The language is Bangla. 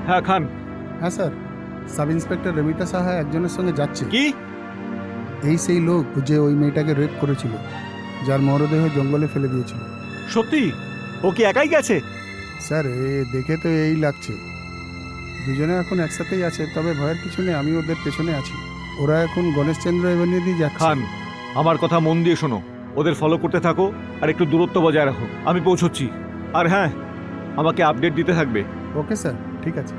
হ্যাঁ খান। হ্যাঁ sir, sub inspector Romita Saha একজনের সঙ্গে যাচ্ছে। কি? এই সেই লোক যে ওই মেয়েটাকে রেপ করেছিল, যার মরদেহ জঙ্গলে ফেলে দিয়েছিল। সত্যি? ও কি একাই গেছে? স্যার দেখে তো এই লাগছে। দুজনে এখন একসাথেই আছে, তবে ভয়ের কিছু নেই, আমি ওদের পেছনে আছি। ওরা এখন গণেশচন্দ্র এভিনিউ দিয়ে যাচ্ছে। খান, আমার কথা মন দিয়ে শোনো। ওদের ফলো করতে থাকো আর একটু দূরত্ব বজায় রাখো। আমি পৌঁছচ্ছি। আর হ্যাঁ, আমাকে আপডেট দিতে থাকবে। ওকে স্যার, ঠিক আছে।